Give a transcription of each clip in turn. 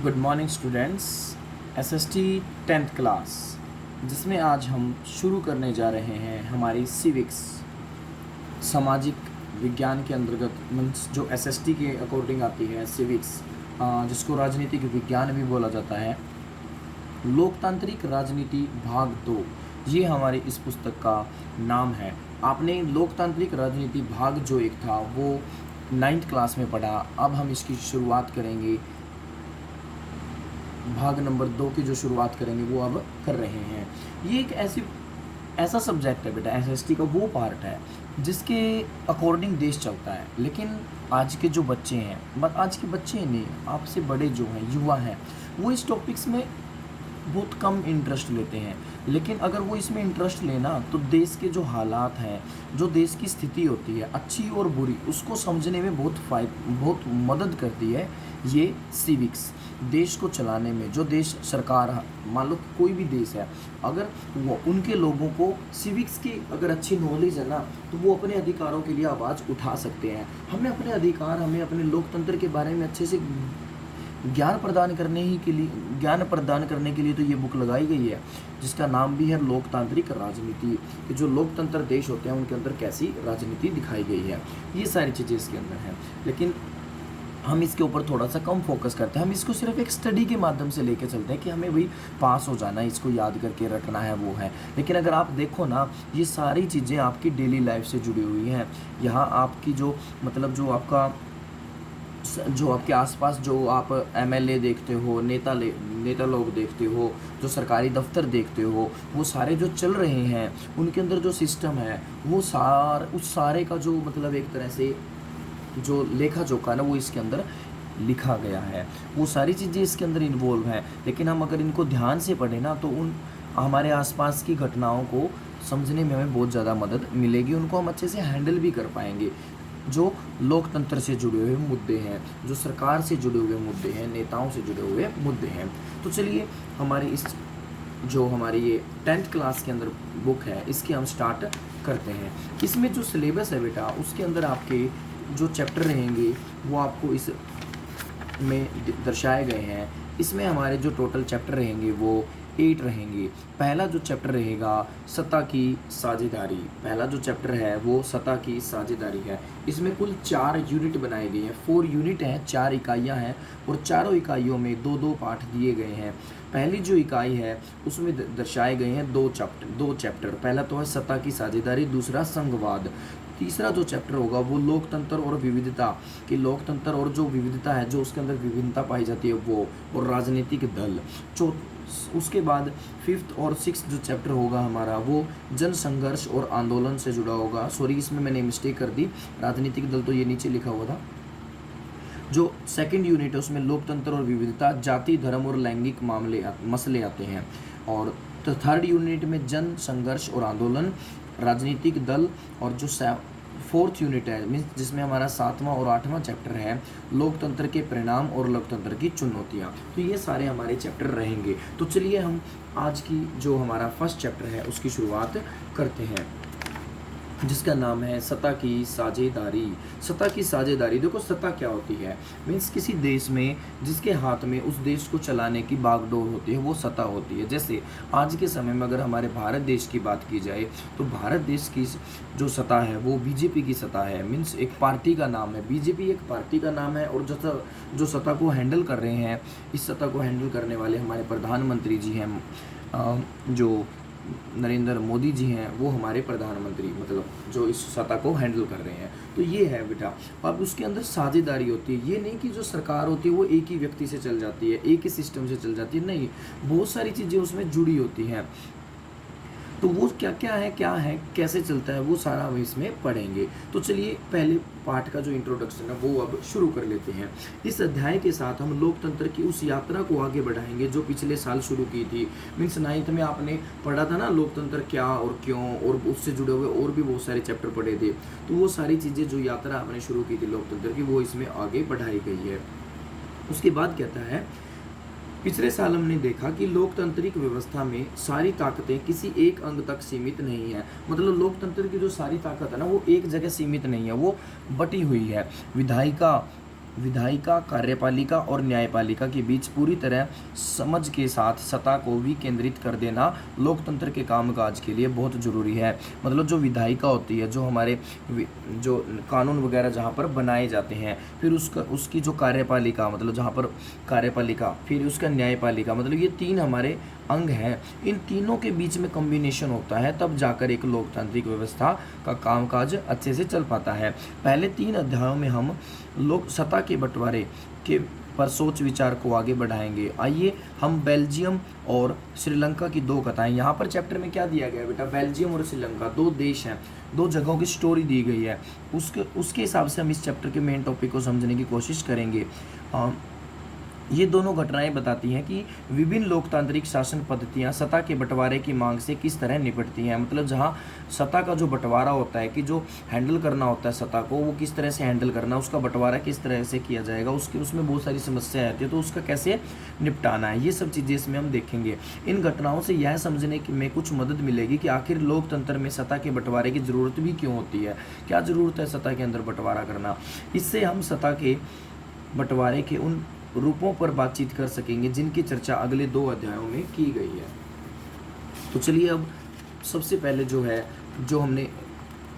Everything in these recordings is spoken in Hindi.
Good morning students. SST 10th class जिसमें आज हम शुरू करने जा रहे हैं हमारी सिविक्स सामाजिक विज्ञान के अंतर्गत मीन्स जो एसएसटी के अकॉर्डिंग आती है सिविक्स, जिसको राजनीतिक विज्ञान भी बोला जाता है। लोकतांत्रिक राजनीति भाग 2 ये हमारी इस पुस्तक का नाम है। आपने लोकतांत्रिक राजनीति भाग जो एक था वो 9th क्लास में पढ़ा। अब हम इसकी शुरुआत करेंगे, भाग नंबर 2 की जो शुरुआत करेंगे वो अब कर रहे हैं। ये एक ऐसा सब्जेक्ट है बेटा, एसएसटी का वो पार्ट है जिसके अकॉर्डिंग देश चलता है। लेकिन आज के जो बच्चे हैं, बट आज के बच्चे नहीं, आपसे बड़े जो हैं, युवा हैं, वो इस टॉपिक्स में बहुत कम इंटरेस्ट लेते हैं। लेकिन अगर वो इसमें इंटरेस्ट लेना तो देश के जो हालात हैं, जो देश की स्थिति होती है अच्छी और बुरी, उसको समझने में बहुत मदद करती है ये सिविक्स। देश को चलाने में जो देश सरकार, मान लो कोई भी देश है, अगर वो उनके लोगों को सिविक्स की अगर अच्छी नॉलेज है ना, तो वो अपने अधिकारों के लिए आवाज़ उठा सकते हैं। हमें अपने अधिकार, हमें अपने लोकतंत्र के बारे में अच्छे से ज्ञान प्रदान करने के लिए तो ये बुक लगाई गई है, जिसका नाम भी है लोकतांत्रिक राजनीति, कि जो लोकतंत्र देश होते हैं उनके अंदर कैसी राजनीति दिखाई गई है। ये सारी चीज़ें इसके अंदर हैं। लेकिन हम इसके ऊपर थोड़ा सा कम फोकस करते हैं। हम इसको सिर्फ एक स्टडी के माध्यम से लेके चलते हैं कि हमें भाई पास हो जाना है, इसको याद करके रटना है, वो है। लेकिन अगर आप देखो ना, ये सारी चीज़ें आपकी डेली लाइफ से जुड़ी हुई हैं। यहाँ आपकी जो जो आपके आसपास जो आप एमएलए देखते हो, नेता लोग देखते हो, जो सरकारी दफ्तर देखते हो, वो सारे जो चल रहे हैं उनके अंदर जो सिस्टम है वो उस सारे का जो एक तरह से जो लेखा जोखा ना वो इसके अंदर लिखा गया है। वो सारी चीज़ें इसके अंदर इन्वॉल्व हैं। लेकिन हम अगर इनको ध्यान से पढ़ें ना, तो उन हमारे आसपास की घटनाओं को समझने में हमें बहुत ज़्यादा मदद मिलेगी। उनको हम अच्छे से हैंडल भी कर पाएंगे। जो लोकतंत्र से जुड़े हुए मुद्दे हैं, जो सरकार से जुड़े हुए मुद्दे हैं, नेताओं से जुड़े हुए मुद्दे हैं। तो चलिए हमारी ये 10th क्लास के अंदर बुक है, इसकी हम स्टार्ट करते हैं। इसमें जो सिलेबस है बेटा, उसके अंदर आपके जो चैप्टर रहेंगे वो आपको इस में दर्शाए गए हैं। इसमें हमारे जो टोटल चैप्टर रहेंगे वो 8 रहेंगे। पहला जो चैप्टर रहेगा सत्ता की साझेदारी। पहला जो चैप्टर है वो सत्ता की साझेदारी है। इसमें कुल 4 यूनिट बनाए गए हैं। 4 यूनिट हैं, 4 इकाइयां हैं, और चारों इकाइयों में 2-2 पाठ दिए गए हैं। पहली जो इकाई है उसमें दर्शाए गए हैं 2 चैप्टर। पहला तो है सत्ता की साझेदारी, दूसरा संघवाद। तीसरा जो चैप्टर होगा वो लोकतंत्र और विविधता, कि लोकतंत्र और जो विविधता है, जो उसके अंदर विभिन्नता पाई जाती है वो, और राजनीतिक दल। उसके बाद 5th और 6th जो चैप्टर होगा हमारा वो जन संघर्ष और आंदोलन से जुड़ा होगा। सॉरी, इसमें मैंने मिस्टेक कर दी, राजनीतिक दल तो ये नीचे लिखा हुआ था। जो 2nd यूनिट है उसमें लोकतंत्र और विविधता, जाति, धर्म और लैंगिक मसले आते हैं। और तो 3rd यूनिट में जन संघर्ष और आंदोलन, राजनीतिक दल। और जो 4th यूनिट है मीन्स जिसमें हमारा 7वां और 8वां चैप्टर है लोकतंत्र के परिणाम और लोकतंत्र की चुनौतियाँ। तो ये सारे हमारे चैप्टर रहेंगे। तो चलिए हम आज की जो हमारा फर्स्ट चैप्टर है उसकी शुरुआत करते हैं, जिसका नाम है सत्ता की साझेदारी। सत्ता की साझेदारी, देखो सत्ता क्या होती है, मीन्स किसी देश में जिसके हाथ में उस देश को चलाने की बागडोर होती है वो सत्ता होती है। जैसे आज के समय में अगर हमारे भारत देश की बात की जाए तो भारत देश की जो सत्ता है वो बीजेपी की सत्ता है। मीन्स एक पार्टी का नाम है, बीजेपी एक पार्टी का नाम है। और जो सत्ता को हैंडल कर रहे हैं, इस सत्ता को हैंडल करने वाले हमारे प्रधानमंत्री जी हैं, जो नरेंद्र मोदी जी हैं, वो हमारे प्रधानमंत्री जो इस सत्ता को हैंडल कर रहे हैं। तो ये है बेटा। अब उसके अंदर साझेदारी होती है। ये नहीं कि जो सरकार होती है वो एक ही व्यक्ति से चल जाती है, एक ही सिस्टम से चल जाती है, नहीं, बहुत सारी चीज़ें उसमें जुड़ी होती हैं। तो वो क्या है, कैसे चलता है, वो सारा हम इसमें पढ़ेंगे। तो चलिए पहले पार्ट का जो इंट्रोडक्शन है वो अब शुरू कर लेते हैं। इस अध्याय के साथ हम लोकतंत्र की उस यात्रा को आगे बढ़ाएंगे जो पिछले साल शुरू की थी। मीन्स 9th में आपने पढ़ा था ना लोकतंत्र क्या और क्यों, और उससे जुड़े हुए और भी बहुत सारे चैप्टर पढ़े थे। तो वो सारी चीज़ें जो यात्रा आपने शुरू की थी लोकतंत्र की, वो इसमें आगे बढ़ाई गई है। उसके बाद कहता है, पिछले साल हमने देखा कि लोकतांत्रिक व्यवस्था में सारी ताकतें किसी एक अंग तक सीमित नहीं है। लोकतंत्र की जो सारी ताकत है ना वो एक जगह सीमित नहीं है, वो बटी हुई है। विधायिका, विधायिका, कार्यपालिका और न्यायपालिका के बीच पूरी तरह समझ के साथ सत्ता को विकेंद्रित कर देना लोकतंत्र के कामकाज के लिए बहुत ज़रूरी है। मतलब जो विधायिका होती है, जो हमारे जो कानून वगैरह जहाँ पर बनाए जाते हैं, फिर उसकी जो कार्यपालिका, मतलब जहाँ पर कार्यपालिका, फिर उसका न्यायपालिका, मतलब ये तीन हमारे अंग हैं। इन तीनों के बीच में कॉम्बिनेशन होता है, तब जाकर एक लोकतांत्रिक व्यवस्था का कामकाज अच्छे से चल पाता है। पहले 3 अध्यायों में हम लोक सत्ता के बंटवारे के पर सोच विचार को आगे बढ़ाएंगे। आइए हम बेल्जियम और श्रीलंका की 2 कथाएं, यहाँ पर चैप्टर में क्या दिया गया है बेटा, बेल्जियम और श्रीलंका 2 देश हैं, 2 जगहों की स्टोरी दी गई है। उसके हिसाब से हम इस चैप्टर के मेन टॉपिक को समझने की कोशिश करेंगे। ये दोनों घटनाएं बताती हैं कि विभिन्न लोकतांत्रिक शासन पद्धतियां सत्ता के बंटवारे की मांग से किस तरह निपटती हैं। मतलब जहां सत्ता का जो बंटवारा होता है, कि जो हैंडल करना होता है सत्ता को, वो किस तरह से हैंडल करना, उसका बंटवारा किस तरह से किया जाएगा, उसमें बहुत सारी समस्याएं आती है, तो उसका कैसे निपटाना है, ये सब चीज़ें इसमें हम देखेंगे। इन घटनाओं से यह समझने में कुछ मदद मिलेगी कि आखिर लोकतंत्र में सत्ता के बंटवारे की ज़रूरत भी क्यों होती है, क्या ज़रूरत है सत्ता के अंदर बंटवारा करना। इससे हम सत्ता के बंटवारे के उन रूपों पर बातचीत कर सकेंगे जिनकी चर्चा अगले 2 अध्यायों में की गई है। तो चलिए अब सबसे पहले जो हमने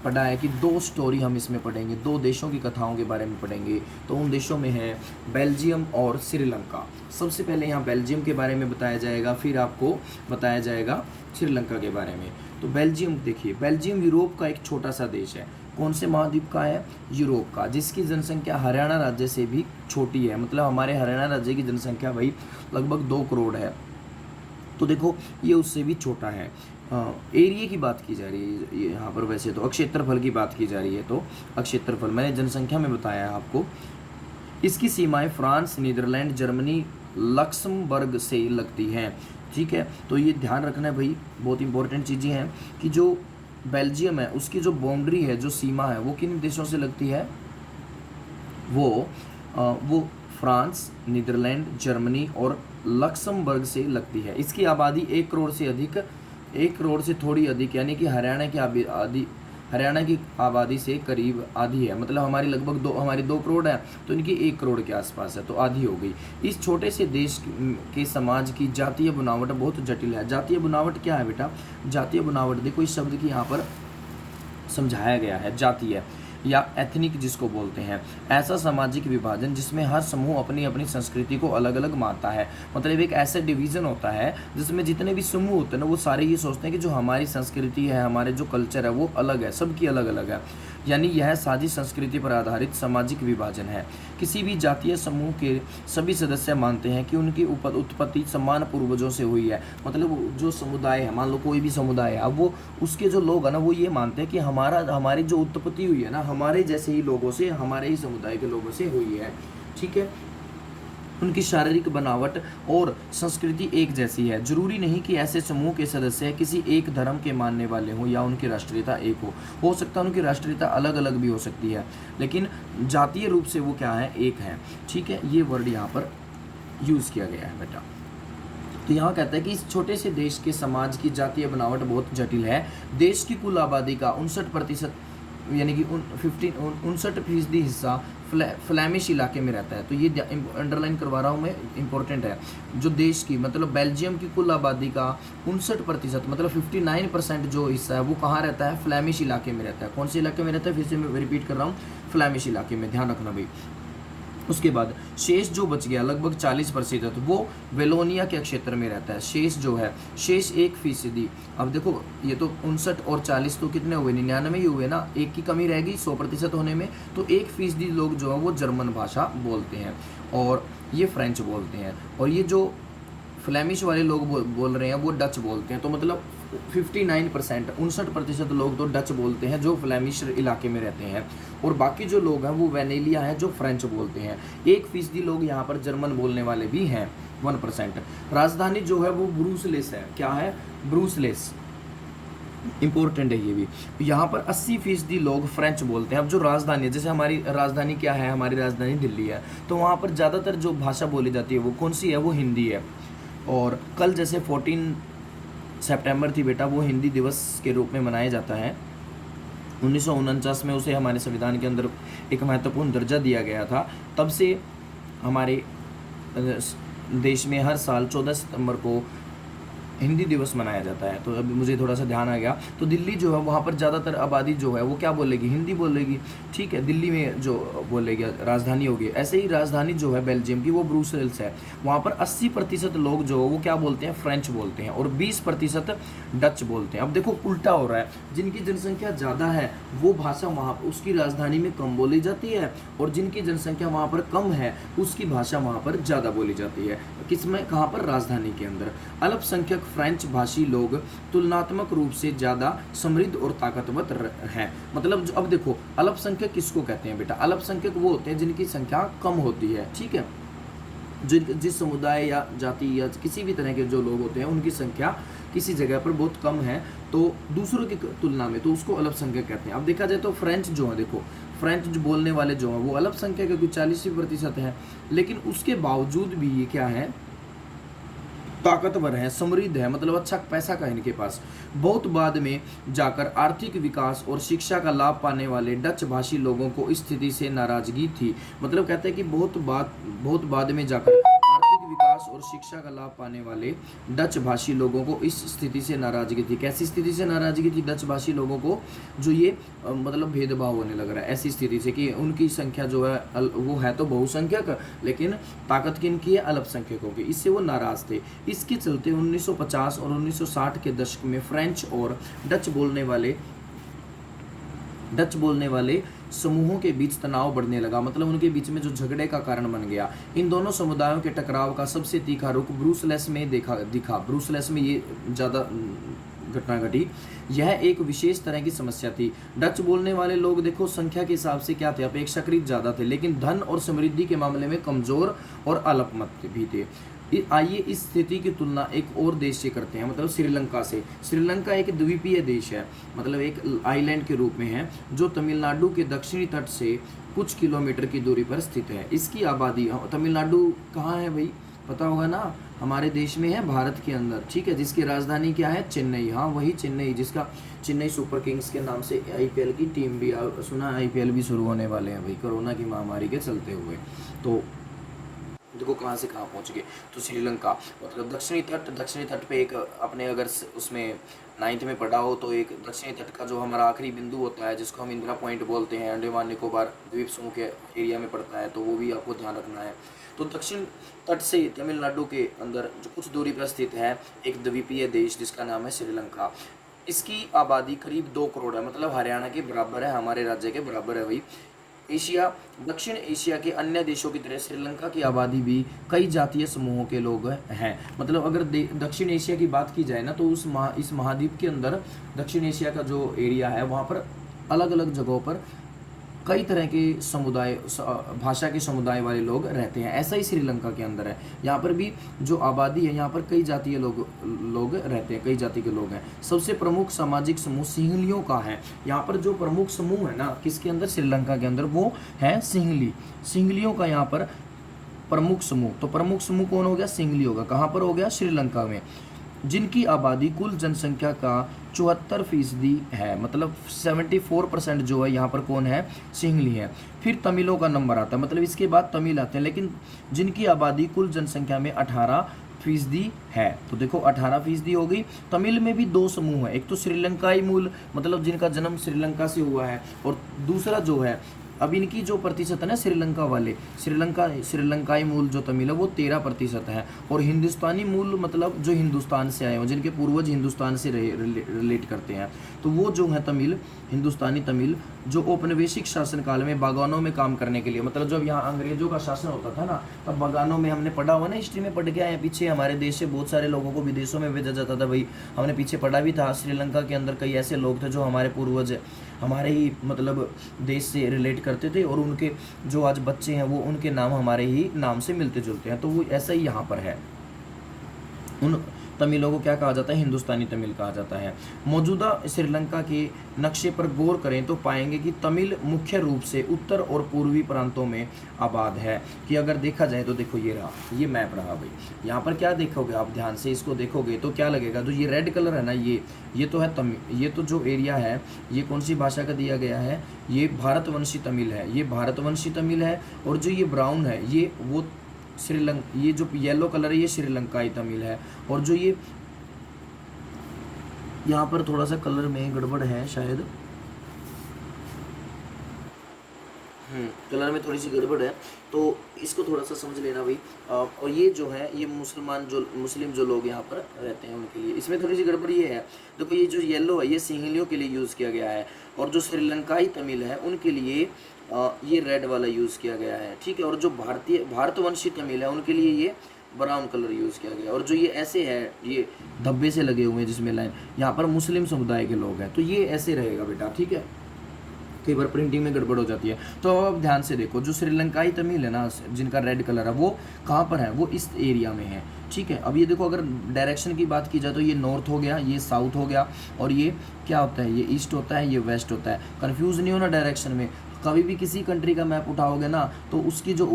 पढ़ा है कि 2 स्टोरी हम इसमें पढ़ेंगे, 2 देशों की कथाओं के बारे में पढ़ेंगे। तो उन देशों में है बेल्जियम और श्रीलंका। सबसे पहले यहाँ बेल्जियम के बारे में बताया जाएगा, फिर आपको बताया जाएगा श्रीलंका के बारे में। तो बेल्जियम देखिए, बेल्जियम यूरोप का एक छोटा सा देश है। कौन से महाद्वीप का है, यूरोप का, जिसकी जनसंख्या हरियाणा राज्य से भी छोटी है। मतलब हमारे हरियाणा राज्य की जनसंख्या भाई लगभग 2 करोड़ है, तो देखो ये उससे भी छोटा है। एरिया की बात की जा रही है यहाँ पर, वैसे तो क्षेत्रफल की बात की जा रही है, तो क्षेत्रफल मैंने जनसंख्या में बताया है आपको। इसकी सीमाएं फ्रांस, नीदरलैंड, जर्मनी, लक्समबर्ग से लगती हैं। ठीक है, तो ये ध्यान रखना है भाई, बहुत इंपॉर्टेंट चीज़ें हैं कि जो बेल्जियम है उसकी जो बाउंड्री है, जो सीमा है, वो किन देशों से लगती है, वो फ्रांस, नीदरलैंड, जर्मनी और लक्समबर्ग से लगती है। इसकी आबादी 1 करोड़ से अधिक, 1 करोड़ से थोड़ी अधिक, यानी कि हरियाणा की आबादी से करीब आधी है। मतलब हमारी लगभग हमारी 2 करोड़ है, तो इनकी 1 करोड़ के आसपास है, तो आधी हो गई। इस छोटे से देश के समाज की जातीय बनावट बहुत जटिल है। जातीय बनावट क्या है बेटा, जातीय बनावट देखो इस शब्द की यहाँ पर समझाया गया है। जातीय या एथनिक जिसको बोलते हैं, ऐसा सामाजिक विभाजन जिसमें हर समूह अपनी अपनी संस्कृति को अलग अलग मानता है। मतलब एक ऐसा डिवीज़न होता है जिसमें जितने भी समूह होते हैं ना, वो सारे ये सोचते हैं कि जो हमारी संस्कृति है, हमारे जो कल्चर है, वो अलग है, सबकी अलग अलग है। यानी यह साझी संस्कृति पर आधारित सामाजिक विभाजन है। किसी भी जातीय समूह के सभी सदस्य मानते हैं कि उनकी उत्पत्ति समान पूर्वजों से हुई है। मतलब जो समुदाय है, मान लो कोई भी समुदाय है, अब वो उसके जो लोग हैं ना, वो ये मानते हैं कि हमारी जो उत्पत्ति हुई है ना, हमारे जैसे ही लोगों से, हमारे ही समुदाय के लोगों से हुई है। ठीक है, उनकी शारीरिक बनावट और संस्कृति एक जैसी है। जरूरी नहीं कि ऐसे समूह के सदस्य किसी एक धर्म के मानने वाले हों या उनकी राष्ट्रीयता एक हो सकता है उनकी राष्ट्रीयता अलग अलग भी हो सकती है, लेकिन जातीय रूप से वो क्या है, एक है। ठीक है, ये वर्ड यहाँ पर यूज़ किया गया है बेटा। तो यहाँ कहता है कि इस छोटे से देश के समाज की जातीय बनावट बहुत जटिल है। देश की कुल आबादी का 59% यानी कि 59% हिस्सा फ्लैमिश इलाके में रहता है। तो ये अंडरलाइन करवा रहा हूँ मैं, इंपॉर्टेंट है। जो देश की, मतलब बेल्जियम की कुल आबादी का 59%, मतलब 59% जो हिस्सा है वो कहाँ रहता है, फ्लैमिश इलाके में रहता है। कौन से इलाके में रहता है, फिर से मैं रिपीट कर रहा हूँ, फ्लैमिश इलाके में, ध्यान रखना भाई। उसके बाद शेष जो बच गया लगभग 40%, वो वेलोनिया के क्षेत्र में रहता है। शेष जो है, शेष 1%। अब देखो ये तो 59 और 40 तो कितने हुए, 99 ही हुए ना, एक की कमी रहेगी 100% होने में। तो 1% लोग जो है वो जर्मन भाषा बोलते हैं और ये फ्रेंच बोलते हैं, और ये जो फ्लैमिश वाले लोग बोल रहे हैं वो डच बोलते हैं। तो मतलब 59%, 59% लोग तो डच बोलते हैं जो फ्लैमिश इलाके में रहते हैं, और बाकी जो लोग हैं वो वेनेलिया हैं जो फ्रेंच बोलते हैं। 1% लोग यहाँ पर जर्मन बोलने वाले भी हैं, 1%। राजधानी जो है वो ब्रूसलेस है। क्या है, ब्रूसलेस, इंपॉर्टेंट है ये भी। यहाँ पर 80% लोग फ्रेंच बोलते हैं। अब जो राजधानी है, जैसे हमारी राजधानी क्या है, हमारी राजधानी दिल्ली है, तो वहाँ पर ज़्यादातर जो भाषा बोली जाती है वो कौन सी है, वो हिंदी है। और कल जैसे 14 सितंबर थी बेटा, वो हिंदी दिवस के रूप में मनाया जाता है। 1949 में उसे हमारे संविधान के अंदर एक महत्वपूर्ण दर्जा दिया गया था। तब से हमारे देश में हर साल 14 सितंबर को हिंदी दिवस मनाया जाता है। तो अभी मुझे थोड़ा सा ध्यान आ गया, तो दिल्ली जो है वहाँ पर ज़्यादातर आबादी जो है वो क्या बोलेगी, हिंदी बोलेगी, ठीक है। दिल्ली में जो बोलेगी राजधानी होगी, ऐसे ही राजधानी जो है बेल्जियम की वो ब्रुसेल्स है। वहाँ पर 80% लोग जो है वो क्या बोलते हैं, फ्रेंच बोलते हैं, और 20% डच बोलते हैं। अब देखो उल्टा हो रहा है, जिनकी जनसंख्या ज़्यादा है वो भाषा वहाँ उसकी राजधानी में कम बोली जाती है, और जिनकी जनसंख्या वहाँ पर कम है उसकी भाषा वहाँ पर ज़्यादा बोली जाती है। किसमें, कहाँ पर, राजधानी के अंदर। अल्पसंख्यक फ्रेंच भाषी लोग तुलनात्मक रूप से ज़्यादा समृद्ध और ताकतवर हैं। मतलब जो, अब देखो अल्पसंख्यक किसको कहते हैं बेटा, अल्पसंख्यक वो होते हैं जिनकी संख्या कम होती है, ठीक है। जिस समुदाय या जाति या किसी भी तरह के जो लोग होते हैं उनकी संख्या किसी जगह पर बहुत कम है, तो दूसरों की तुलना में, तो उसको अल्पसंख्यक कहते हैं। अब देखा जाए तो फ्रेंच जो है, देखो फ्रेंच जो बोलने वाले जो हैं वो अल्पसंख्यक है, कुछ 40% है, लेकिन उसके बावजूद भी ये क्या है, ताकतवर है, समृद्ध है, मतलब अच्छा पैसा का इनके पास। बहुत बाद में जाकर आर्थिक विकास और शिक्षा का लाभ पाने वाले डच भाषी लोगों को इस स्थिति से नाराजगी थी। मतलब कहते हैं कि बहुत बाद में जाकर आर्थिक विकास और शिक्षा का लाभ पाने वाले डच भाषी लोगों को इस स्थिति से नाराजगी थी। कैसी स्थिति से नाराजगी थी डच भाषी लोगों को, जो ये मतलब भेदभाव होने लग रहा है ऐसी स्थिति से कि उनकी संख्या जो है वो है तो बहुसंख्यक, लेकिन ताकत किनकी है, अल्पसंख्यकों की। इससे वो नाराज थे। इसके चलते 1950 और 1960 के दशक में फ्रेंच और डच बोलने वाले समूहों के बीच तनाव बढ़ने लगा। मतलब उनके बीच में जो झगड़े का कारण बन गया। इन दोनों समुदायों के टकराव का सबसे तीखा रुख ब्रुसेल्स में दिखा। ब्रुसेल्स में ये ज़्यादा घटना घटी। यह एक विशेष तरह की समस्या थी। डच बोलने वाले लोग देखो संख्या के हिसाब से क्या थे, अपेक्षाकृत ज़्यादा थे, लेकिन धन और समृद्धि के मामले में कमज़ोर और अल्पमत भी थे। आइए इस स्थिति की तुलना एक और देश से करते हैं, मतलब श्रीलंका से। श्रीलंका एक द्वीपीय देश है, मतलब एक आइलैंड के रूप में है, जो तमिलनाडु के दक्षिणी तट से कुछ किलोमीटर की दूरी पर स्थित है। इसकी आबादी, तमिलनाडु कहाँ है भाई, पता होगा ना, हमारे देश में है, भारत के अंदर, ठीक है। जिसकी राजधानी क्या है, चेन्नई। हाँ वही चेन्नई, जिसका चेन्नई सुपर किंग्स के नाम से आईपीएल की टीम भी, सुना आईपीएल भी शुरू होने वाले हैं भाई, कोरोना की महामारी के चलते हुए। तो देखो कहाँ से कहाँ पहुँच गए। तो श्रीलंका मतलब दक्षिणी तट पे एक अपने, अगर उसमें 9th में पढ़ा हो तो एक दक्षिणी तट का जो हमारा आखिरी बिंदु होता है, जिसको हम इंदिरा पॉइंट बोलते हैं, अंडमान निकोबार द्वीप समूह के एरिया में पड़ता है, तो वो भी आपको ध्यान रखना है। तो दक्षिण तट से तमिलनाडु के अंदर जो कुछ दूरी पर स्थित है एक द्वीपीय देश जिसका नाम है श्रीलंका। इसकी आबादी करीब 2 करोड़ है, मतलब हरियाणा के बराबर है, हमारे राज्य के बराबर है भाई। दक्षिण एशिया के अन्य देशों की तरह श्रीलंका की आबादी भी कई जातीय समूहों के लोग हैं। मतलब अगर दक्षिण एशिया की बात की जाए ना, तो इस महाद्वीप के अंदर दक्षिण एशिया का जो एरिया है वहाँ पर अलग अलग जगहों पर कई तरह के समुदाय, भाषा के समुदाय वाले लोग रहते हैं। ऐसा ही श्रीलंका के अंदर है, यहाँ पर भी जो आबादी है यहाँ पर कई जातीय लोग रहते हैं, कई जाति के लोग हैं। सबसे प्रमुख सामाजिक समूह सिंहलियों का है। यहाँ पर जो प्रमुख समूह है ना, किसके अंदर, श्रीलंका के अंदर, वो है सिंहलियों का यहाँ पर प्रमुख समूह। तो प्रमुख समूह कौन हो गया, सिंहली होगा। कहाँ पर हो गया, श्रीलंका में, जिनकी आबादी कुल जनसंख्या का 74% है। मतलब 74% जो है यहाँ पर कौन है, सिंहली है। फिर तमिलों का नंबर आता है, मतलब इसके बाद तमिल आते हैं, लेकिन जिनकी आबादी कुल जनसंख्या में 18% है। तो देखो 18% हो गई। तमिल में भी 2 समूह है, एक तो श्रीलंकाई मूल, मतलब जिनका जन्म श्रीलंका से हुआ है, और दूसरा जो है, अब इनकी जो प्रतिशत है ना, श्रीलंका वाले, श्रीलंकाई मूल जो तमिल है वो 13% है। और हिंदुस्तानी मूल मतलब जो हिंदुस्तान से आए हो, जिनके पूर्वज हिंदुस्तान से रिलेट करते हैं, तो वो जो है तमिल, हिंदुस्तानी तमिल, जो औपनिवेशिक शासनकाल में बागानों में काम करने के लिए, मतलब जब यहाँ अंग्रेजों का शासन होता था ना, तब बागानों में, हमने पढ़ा हुआ ना, हिस्ट्री में पढ़ के आए पीछे, हमारे देश से बहुत सारे लोगों को विदेशों में भेजा जाता था भाई, हमने पीछे पढ़ा भी था। श्रीलंका के अंदर कई ऐसे लोग थे जो हमारे पूर्वज, हमारे ही मतलब देश से रिलेट करते थे, और उनके जो आज बच्चे हैं वो उनके नाम हमारे ही नाम से मिलते जुलते हैं। तो वो ऐसा ही यहाँ पर है। उन तमिलों को क्या कहा जाता है, हिंदुस्तानी तमिल कहा जाता है। मौजूदा श्रीलंका के नक्शे पर गौर करें तो पाएंगे कि तमिल मुख्य रूप से उत्तर और पूर्वी प्रांतों में आबाद है। कि अगर देखा जाए तो देखो ये रहा, ये मैप रहा भाई, यहाँ पर क्या देखोगे आप, ध्यान से इसको देखोगे तो क्या लगेगा, जो ये रेड कलर है ना, ये तो है तमिल, ये तो जो एरिया है ये कौन सी भाषा का दिया गया है, ये भारतवंशी तमिल है, ये भारतवंशी तमिल है। और जो ये ब्राउन है ये वो श्रीलंका, ये जो येलो कलर है ये श्रीलंकाई तमिल है। और जो ये यहाँ पर थोड़ा सा कलर में गड़बड़ है शायद, कलर में थोड़ी सी गड़बड़ है, तो इसको थोड़ा सा समझ लेना भाई। और ये जो है ये मुस्लिम जो लोग यहाँ पर रहते हैं उनके लिए इसमें थोड़ी सी गड़बड़ ये है, देखो ये जो येलो है ये सिंहलियों के लिए यूज़ किया गया है, और जो श्रीलंकाई तमिल है उनके लिए ये रेड वाला यूज़ किया गया है, ठीक है। और जो भारतवंशी तमिल है उनके लिए ये ब्राउन कलर यूज़ किया गया। और जो ये ऐसे है, ये धब्बे से लगे हुए हैं जिसमें लाइन, यहाँ पर मुस्लिम समुदाय के लोग हैं, तो ये ऐसे रहेगा बेटा, ठीक है। कई बार प्रिंटिंग में गड़बड़ हो जाती है, तो अब ध्यान से देखो, जो श्रीलंकाई तमिल है ना जिनका रेड कलर है वो कहाँ पर है, वो इस एरिया में है, ठीक है। अब ये देखो अगर डायरेक्शन की बात की जाए तो ये नॉर्थ हो गया, ये साउथ हो गया, और ये क्या होता है, ये ईस्ट होता है, ये वेस्ट होता है। कन्फ्यूज़ नहीं होना डायरेक्शन में, कभी भी किसी कंट्री का मैप उठाओगे ना तो उसकी जो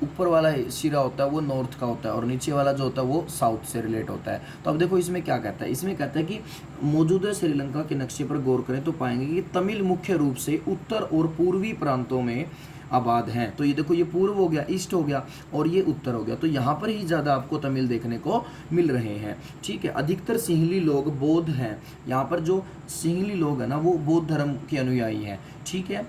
ऊपर वाला सिरा होता है वो नॉर्थ का होता है और नीचे वाला जो होता है वो साउथ से रिलेट होता है। तो अब देखो इसमें क्या कहता है, इसमें कहता है कि मौजूदा श्रीलंका के नक्शे पर गौर करें तो पाएंगे कि तमिल मुख्य रूप से उत्तर और पूर्वी प्रांतों में आबाद हैं। तो ये देखो ये पूर्व हो गया, ईस्ट हो गया, और ये उत्तर हो गया, तो यहाँ पर ही ज़्यादा आपको तमिल देखने को मिल रहे हैं, ठीक है। अधिकतर सिंहली लोग बौद्ध हैं, यहाँ पर जो सिंहली लोग हैं ना वो बौद्ध धर्म के अनुयायी हैं, ठीक है।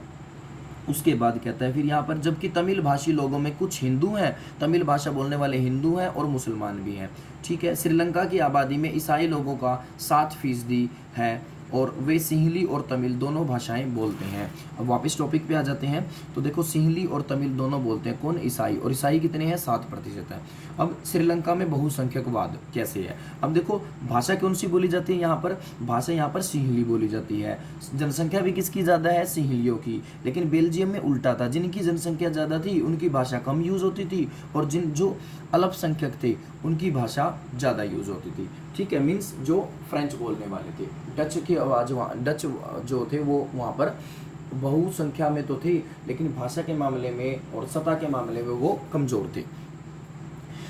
उसके बाद कहता है फिर यहाँ पर, जबकि तमिल भाषी लोगों में कुछ हिंदू हैं, तमिल भाषा बोलने वाले हिंदू हैं और मुसलमान भी हैं, ठीक है। श्रीलंका की आबादी में ईसाई लोगों का 7% है और वे सिंहली और तमिल दोनों भाषाएं बोलते हैं। अब वापस टॉपिक पे आ जाते हैं, तो देखो सिंहली और तमिल दोनों बोलते हैं, कौन, ईसाई, और ईसाई कितने हैं, 7% है। अब श्रीलंका में बहुसंख्यकवाद कैसे है, अब देखो भाषा कौन सी बोली जाती है यहाँ पर, भाषा यहाँ पर सिंहली बोली जाती है। जनसंख्या भी किसकी ज़्यादा है, सिंहलियों की। लेकिन बेल्जियम में उल्टा था, जिनकी जनसंख्या ज़्यादा थी उनकी भाषा कम यूज़ होती थी, और जो अल्पसंख्यक थे उनकी भाषा ज़्यादा यूज़ होती थी, ठीक है। मीन्स जो फ्रेंच बोलने वाले थे, डच की आवाज़ वहाँ, डच जो थे वो वहाँ पर बहुसंख्या में तो थे, लेकिन भाषा के मामले में और सत्ता के मामले में वो कमज़ोर थे।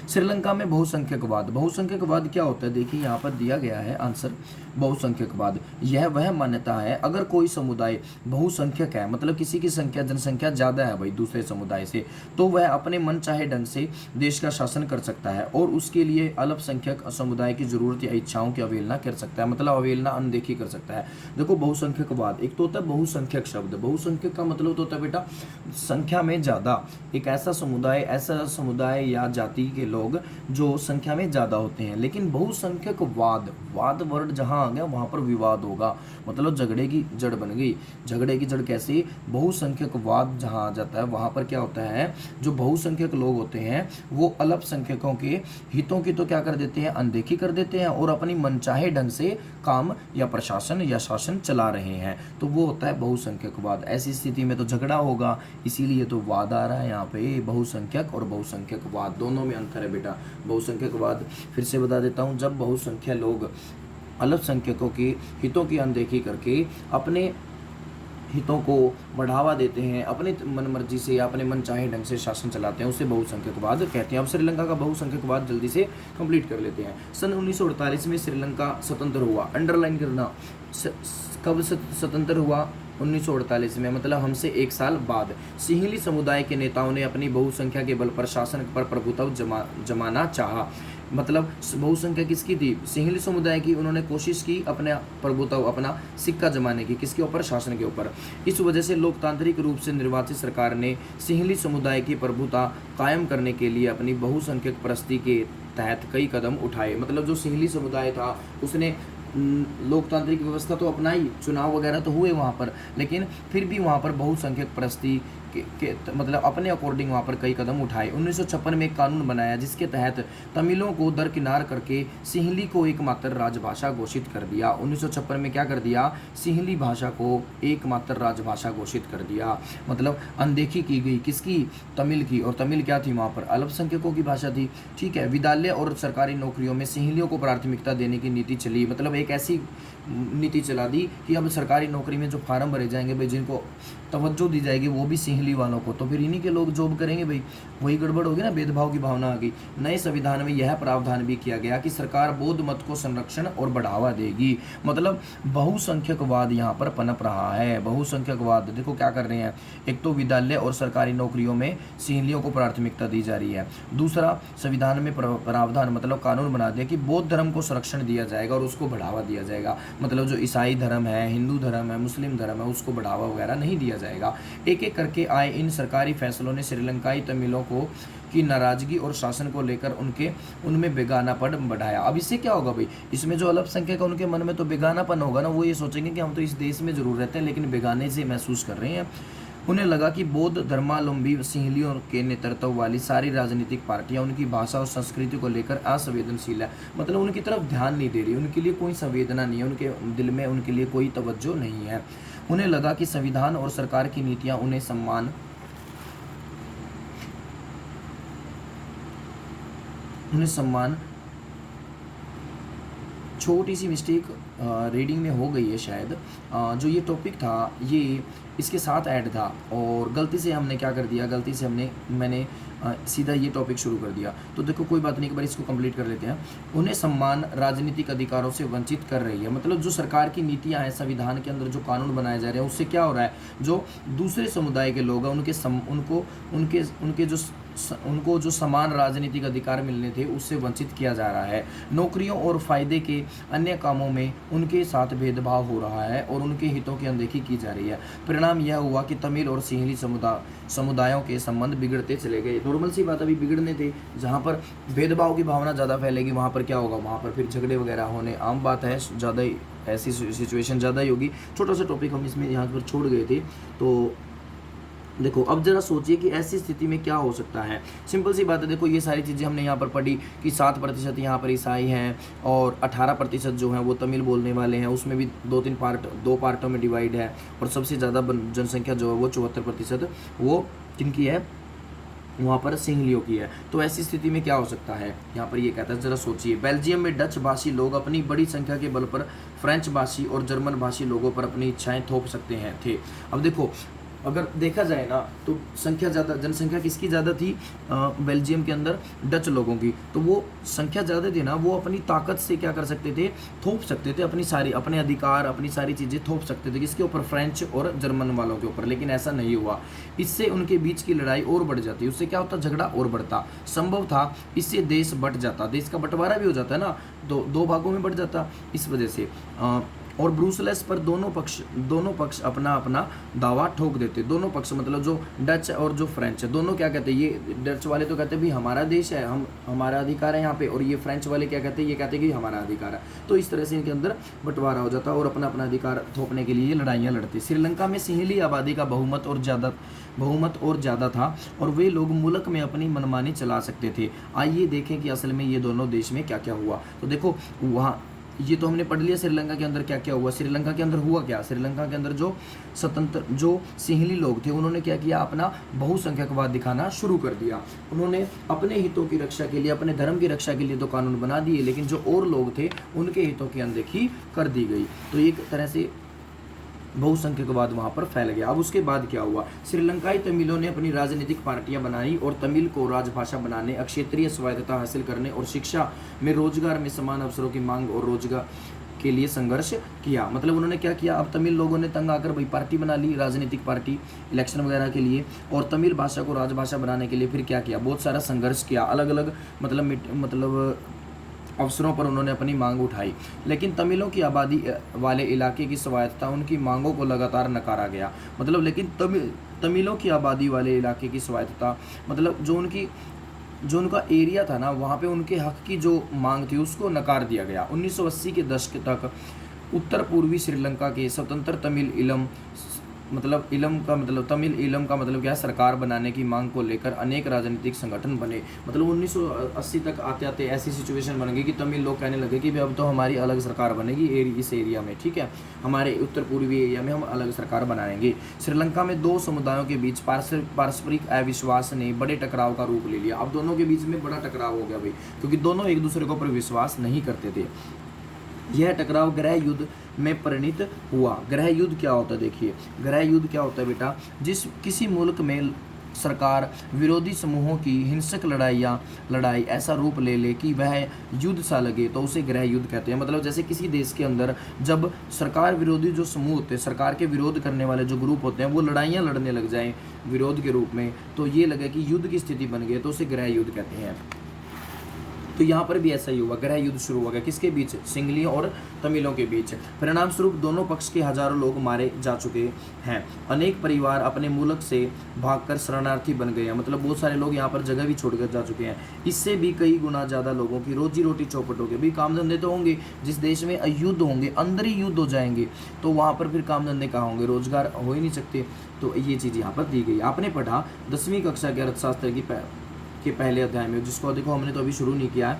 श्रीलंका में बहुसंख्यकवाद, बहुसंख्यकवाद क्या होता है, देखिए यहाँ पर दिया गया है आंसर। बहुसंख्यकवाद यह वह मान्यता है अगर कोई समुदाय बहुसंख्यक है, मतलब किसी की संख्या, जनसंख्या ज़्यादा है भाई दूसरे समुदाय से, तो वह अपने मन चाहे ढंग से देश का शासन कर सकता है और उसके लिए अल्पसंख्यक समुदाय की जरूरत या इच्छाओं की अवहेलना कर सकता है, मतलब अवहेलना, अनदेखी कर सकता है। देखो बहुसंख्यकवाद, एक तो होता है बहुसंख्यक शब्द, बहुसंख्यक का मतलब तो होता है बेटा संख्या में ज़्यादा, एक ऐसा समुदाय या जाति के लोग जो संख्या में ज़्यादा होते हैं। लेकिन बहुसंख्यकवाद, वाद वर्ड जहाँ आ गया वहाँ पर विवाद होगा, मतलब झगड़े की जड़ बन गई। झगड़े की जड़ कैसे, बहुसंख्यकवाद जहाँ आ जाता है वहाँ पर क्या होता है, जो बहुसंख्यक लोग होते हैं वो अल्पसंख्यकों के हितों की तो क्या कर देते हैं, अनदेखी कर देते हैं और अपनी मनचाहे ढंग से काम या प्रशासन या शासन चला रहे हैं, तो वो होता है बहुसंख्यकवाद। ऐसी स्थिति में तो झगड़ा होगा, इसीलिए तो वाद आ रहा है यहाँ पे। बहुसंख्यक और बहुसंख्यकवाद दोनों में अंतर है बेटा। बहुसंख्यकवाद फिर से बता देता हूँ, जब बहुसंख्यक लोग अल्पसंख्यकों के हितों की अनदेखी करके अपने हितों को बढ़ावा देते हैं, अपने मनमर्जी से या अपने मन चाहे ढंग से शासन चलाते हैं, उसे बहुसंख्यकवाद कहते हैं। अब श्रीलंका का बहुसंख्यकवाद जल्दी से कंप्लीट कर लेते हैं। सन 1948 में श्रीलंका स्वतंत्र हुआ, अंडरलाइन करना, कब स्वतंत्र हुआ, 1948 में, मतलब हमसे 1 साल बाद। सिंहली समुदाय के नेताओं ने अपनी बहुसंख्या के बल पर शासन पर प्रभुत्व जमाना चाहा, मतलब बहुसंख्या किसकी थी, सिंहली समुदाय की। उन्होंने कोशिश की अपने प्रभुत्व, अपना सिक्का जमाने की, किसके ऊपर, शासन के ऊपर। इस वजह से लोकतांत्रिक रूप से निर्वाचित सरकार ने सिंहली समुदाय की प्रभुता कायम करने के लिए अपनी बहुसंख्यक प्रस्ती के तहत कई कदम उठाए। मतलब जो सिंहली समुदाय था उसने लोकतांत्रिक व्यवस्था तो अपनाई, चुनाव वगैरह तो हुए वहाँ पर, लेकिन फिर भी वहाँ पर बहुसंख्यक प्रस्ती मतलब अपने अकॉर्डिंग वहाँ पर कई कदम उठाए। 1956 में एक कानून बनाया जिसके तहत तमिलों को दरकिनार करके सिंहली को एकमात्र राजभाषा घोषित कर दिया। 1956 में क्या कर दिया, सिंहली भाषा को एकमात्र राजभाषा घोषित कर दिया। मतलब अनदेखी की गई किसकी, तमिल की। और तमिल क्या थी वहाँ पर, अल्पसंख्यकों की भाषा थी। ठीक है, विद्यालय और सरकारी नौकरियों में सिंहलियों को प्राथमिकता देने की नीति चली। मतलब एक ऐसी नीति चला दी कि अब सरकारी नौकरी में जो फार्म भरे जाएंगे भाई, जिनको तवज्जो दी जाएगी वो भी सिंहली वालों को, तो फिर इन्हीं के लोग जॉब करेंगे भाई। वही गड़बड़ होगी ना, भेदभाव की भावना आ गई। नए संविधान में यह प्रावधान भी किया गया कि सरकार बौद्ध मत को संरक्षण और बढ़ावा देगी। मतलब बहुसंख्यकवाद यहाँ पर पनप रहा है। बहुसंख्यकवाद देखो क्या कर रहे हैं, एक तो विद्यालय और सरकारी नौकरियों में सिंहलियों को प्राथमिकता दी जा रही है। दूसरा, संविधान में प्रावधान मतलब कानून बना दिया कि बौद्ध धर्म को संरक्षण दिया जाएगा और उसको बढ़ावा दिया जाएगा। मतलब जो ईसाई धर्म है, हिंदू धर्म है, मुस्लिम धर्म है, उसको बढ़ावा वगैरह नहीं दिया जाएगा। एक एक करके आए इन सरकारी फैसलों ने श्रीलंकाई तमिलों को की नाराजगी और शासन को लेकर उनमें बेगानापन बढ़ाया। अब इससे क्या होगा भाई, इसमें जो अल्पसंख्यक है उनके मन में तो बेगानापन होगा ना, वो ये सोचेंगे कि हम तो इस देश में जरूर रहते हैं लेकिन बेगाने से महसूस कर रहे हैं। उन्हें लगा कि बौद्ध धर्मावलंबी सिंहलियों के नेतृत्व वाली सारी राजनीतिक पार्टियां उनकी भाषा और संस्कृति को लेकर असंवेदनशील है। मतलब उनकी तरफ ध्यान नहीं दे रही, उनके लिए कोई संवेदना नहीं है, उनके दिल में उनके लिए कोई तवज्जो नहीं है। उन्हें लगा कि संविधान और सरकार की नीतियां उन्हें सम्मान छोटी सी मिस्टेक रीडिंग में हो गई है शायद। जो ये टॉपिक था ये इसके साथ ऐड था और गलती से हमने क्या कर दिया, गलती से मैंने सीधा ये टॉपिक शुरू कर दिया। तो देखो कोई बात नहीं, एक बार इसको कंप्लीट कर लेते हैं। उन्हें सम्मान राजनीतिक अधिकारों से वंचित कर रही है। मतलब जो सरकार की नीतियां हैं, संविधान के अंदर जो कानून बनाए जा रहे हैं, उससे क्या हो रहा है, जो दूसरे समुदाय के लोग हैं उनको जो समान राजनीतिक अधिकार मिलने थे उससे वंचित किया जा रहा है। नौकरियों और फायदे के अन्य कामों में उनके साथ भेदभाव हो रहा है और उनके हितों की अनदेखी की जा रही है। परिणाम यह हुआ कि तमिल और सिंहली समुदायों के संबंध बिगड़ते चले गए। नॉर्मल सी बात, अभी बिगड़ने थे। जहाँ पर भेदभाव की भावना ज़्यादा फैलेगी वहाँ पर क्या होगा, वहाँ पर फिर झगड़े वगैरह होने आम बात है। ज़्यादा ही ऐसी सिचुएशन ज़्यादा ही होगी। छोटा सा टॉपिक हम इसमें यहाँ पर छोड़ गए थे। तो देखो अब जरा सोचिए कि ऐसी स्थिति में क्या हो सकता है। सिंपल सी बात है, देखो ये सारी चीज़ें हमने यहाँ पर पढ़ी कि 7% यहाँ पर ईसाई हैं और 18% जो हैं वो तमिल बोलने वाले हैं। उसमें भी दो पार्टों में डिवाइड है और सबसे ज़्यादा जनसंख्या जो है वो 74% वो किनकी है, वहाँ पर सिंहलियों की है। तो ऐसी स्थिति में क्या हो सकता है, यहाँ पर ये कहता है, जरा सोचिए। बेल्जियम में डच भाषी लोग अपनी बड़ी संख्या के बल पर फ्रेंच भाषी और जर्मन भाषी लोगों पर अपनी इच्छाएं थोप सकते हैं थे। अब देखो अगर देखा जाए ना तो जनसंख्या किसकी ज़्यादा थी, बेल्जियम के अंदर डच लोगों की। तो वो संख्या ज़्यादा थी ना, वो अपनी ताकत से क्या कर सकते थे, थोप सकते थे अपने अधिकार, अपनी सारी चीज़ें थोप सकते थे। किसके ऊपर, फ्रेंच और जर्मन वालों के ऊपर। लेकिन ऐसा नहीं हुआ। इससे उनके बीच की लड़ाई और बढ़ जाती, उससे क्या होता, झगड़ा और बढ़ता। संभव था इससे देश बट जाता, देश का बंटवारा भी हो जाता है ना, दो भागों में बढ़ जाता इस वजह से। और ब्रूसलेस पर दोनों पक्ष अपना अपना दावा ठोक देते। दोनों पक्ष मतलब जो डच और जो फ्रेंच है, दोनों क्या कहते हैं, ये डच वाले तो कहते हैं भाई हमारा देश है, हमारा अधिकार है यहाँ पे, और ये फ्रेंच वाले क्या कहते हैं, ये कहते हैं कि हमारा अधिकार है। तो इस तरह से इनके अंदर बंटवारा हो जाता और अपना अपना अधिकार थोपने के लिए लड़ाइयाँ लड़ते। श्रीलंका में सिंहली आबादी का बहुमत और ज़्यादा था और वे लोग मुल्क में अपनी मनमानी चला सकते थे। आइए देखें कि असल में ये दोनों देश में क्या क्या हुआ। तो देखो वहाँ ये तो हमने पढ़ लिया श्रीलंका के अंदर क्या क्या हुआ। श्रीलंका के अंदर हुआ क्या, श्रीलंका के अंदर जो सिंहली लोग थे उन्होंने क्या किया, अपना बहुसंख्यकवाद दिखाना शुरू कर दिया। उन्होंने अपने हितों की रक्षा के लिए, अपने धर्म की रक्षा के लिए तो कानून बना दिए, लेकिन जो और लोग थे उनके हितों की अनदेखी कर दी गई। तो एक तरह से बहुसंख्यकवाद वहाँ पर फैल गया। अब उसके बाद क्या हुआ, श्रीलंकाई तमिलों ने अपनी राजनीतिक पार्टियां बनाई और तमिल को राजभाषा बनाने, क्षेत्रीय स्वायत्तता हासिल करने और शिक्षा में, रोजगार में समान अवसरों की मांग और रोजगार के लिए संघर्ष किया। मतलब उन्होंने क्या किया, अब तमिल लोगों ने तंग आकर भाई पार्टी बना ली, राजनीतिक पार्टी इलेक्शन वगैरह के लिए, और तमिल भाषा को राजभाषा बनाने के लिए फिर क्या किया, बहुत सारा संघर्ष किया। अलग अलग मतलब अवसरों पर उन्होंने अपनी मांग उठाई। लेकिन तमिलों की आबादी वाले इलाके की स्वायत्तता, उनकी मांगों को लगातार नकारा गया। मतलब लेकिन तमिलों की आबादी वाले इलाके की स्वायत्तता मतलब जो उनका एरिया था ना, वहाँ पे उनके हक की जो मांग थी उसको नकार दिया गया। 1980 के दशक तक उत्तर पूर्वी श्रीलंका के स्वतंत्र तमिल इलम मतलब इलम का मतलब तमिल इलम का मतलब क्या है, सरकार बनाने की मांग को लेकर अनेक राजनीतिक संगठन बने। मतलब 1980 तक आते आते ऐसी सिचुएशन बन गई कि तमिल लोग कहने लगे कि भाई अब तो हमारी अलग सरकार बनेगी इस एरिया में, ठीक है, हमारे उत्तर पूर्वी एरिया में हम अलग सरकार बनाएंगे। श्रीलंका में दो समुदायों के बीच पारस्परिक अविश्वास ने बड़े टकराव का रूप ले लिया। अब दोनों के बीच में बड़ा टकराव हो गया भाई, क्योंकि दोनों एक दूसरे के ऊपर विश्वास नहीं करते थे। यह टकराव गृह युद्ध में परिणित हुआ। गृह युद्ध क्या होता है, देखिए गृह युद्ध क्या होता है बेटा, जिस किसी मुल्क में सरकार विरोधी समूहों की हिंसक लड़ाई ऐसा रूप ले ले कि वह युद्ध सा लगे तो उसे गृह युद्ध कहते हैं। मतलब जैसे किसी देश के अंदर जब सरकार विरोधी जो समूह होते हैं, सरकार के विरोध करने वाले जो ग्रुप होते हैं, वो लड़ाइयाँ लड़ने लग जाएं विरोध के रूप में, तो ये लगे कि युद्ध की स्थिति बन गई तो उसे गृह युद्ध कहते हैं। तो यहाँ पर भी ऐसा ही हुआ, गृह युद्ध शुरू हो गया किसके बीच, सिंगलियों और तमिलों के बीच। परिणाम स्वरूप दोनों पक्ष के हजारों लोग मारे जा चुके हैं। अनेक परिवार अपने मुल्क से भागकर शरणार्थी बन गए हैं। मतलब बहुत सारे लोग यहाँ पर जगह भी छोड़कर जा चुके हैं। इससे भी कई गुना ज़्यादा लोगों की रोजी रोटी चौपट हो गई। भाई काम धंधे तो होंगे, जिस देश में युद्ध होंगे, अंदर ही युद्ध हो जाएंगे, तो वहाँ पर फिर काम धंधे कहाँ होंगे, रोजगार हो ही नहीं सकते। तो ये चीज़ यहाँ पर दी गई। आपने पढ़ा 10वीं कक्षा के अर्थशास्त्र के पहले अध्याय में, जिसको देखो हमने तो अभी शुरू नहीं किया है,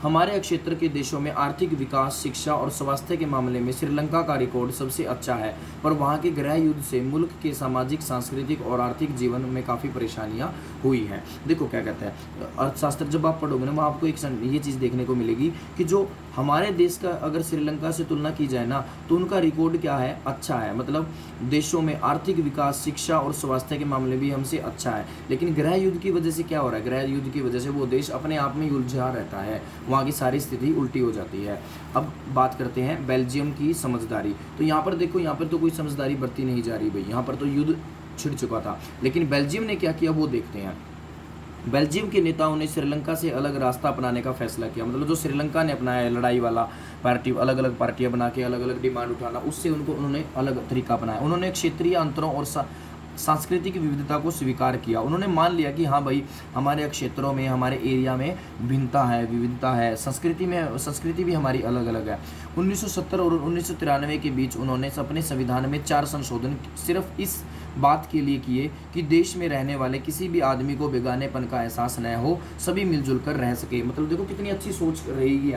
हमारे क्षेत्र के देशों में आर्थिक विकास, शिक्षा और स्वास्थ्य के मामले में श्रीलंका का रिकॉर्ड सबसे अच्छा है, पर वहाँ के गृह युद्ध से मुल्क के सामाजिक, सांस्कृतिक और आर्थिक जीवन में काफ़ी परेशानियाँ हुई हैं। देखो क्या कहते हैं अर्थशास्त्र, जब आप पढ़ोगे ना, वहाँ आपको एक ये चीज़ देखने को मिलेगी कि जो हमारे देश का अगर श्रीलंका से तुलना की जाए ना, तो उनका रिकॉर्ड क्या है, अच्छा है। मतलब देशों में आर्थिक विकास, शिक्षा और स्वास्थ्य के मामले भी हमसे अच्छा है। लेकिन गृह युद्ध की वजह से क्या हो रहा है, गृह युद्ध की वजह से वो देश अपने आप में उलझा रहता है, वहाँ की सारी स्थिति उल्टी हो जाती है। अब बात करते हैं बेल्जियम की समझदारी। तो यहाँ पर देखो, यहाँ पर तो कोई समझदारी बरती नहीं जा रही भाई, यहाँ पर तो युद्ध छिड़ चुका था। लेकिन बेल्जियम ने क्या किया वो देखते हैं। बेल्जियम के नेताओं ने श्रीलंका से अलग रास्ता अपनाने का फैसला किया। मतलब जो श्रीलंका ने अपनाया लड़ाई वाला पार्टी, अलग अलग पार्टियां बना के अलग अलग डिमांड उठाना, उससे उन्होंने अलग तरीका अपनाया। उन्होंने क्षेत्रीय अंतरों और सांस्कृतिक विविधता को स्वीकार किया। उन्होंने मान लिया कि हाँ भाई, हमारे क्षेत्रों में, हमारे एरिया में भिन्नता है, विविधता है, संस्कृति भी हमारी अलग अलग है। 1970 और 1993 के बीच उन्होंने अपने संविधान में 4 संशोधन सिर्फ इस बात के लिए किए कि देश में रहने वाले किसी भी आदमी को बेगानेपन का एहसास न हो, सभी मिलजुल कर रह सके। मतलब देखो कितनी अच्छी सोच रहेगी,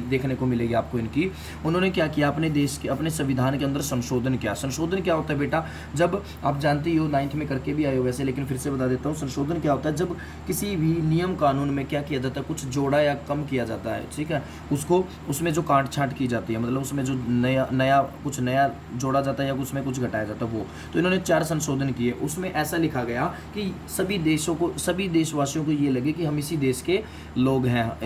देखने को मिलेगी आपको इनकी। उन्होंने क्या किया, अपने देश के, अपने संविधान के अंदर संशोधन किया। संशोधन क्या होता है बेटा, जब आप जानते ही हो, 9th में करके भी आए हो वैसे, लेकिन फिर से बता देता हूँ। संशोधन क्या होता है, जब किसी भी नियम कानून में क्या किया जाता है, कुछ जोड़ा या कम किया जाता है, ठीक है, उसको उसमें जो काट छांट की जाती है, मतलब उसमें जो कुछ नया जोड़ा जाता है या उसमें कुछ घटाया जाता है वो। तो इन्होंने 4 संशोधन किए। उसमें ऐसा लिखा गया कि सभी देशवासियों को ये लगे कि हम इसी देश के लोग हैं,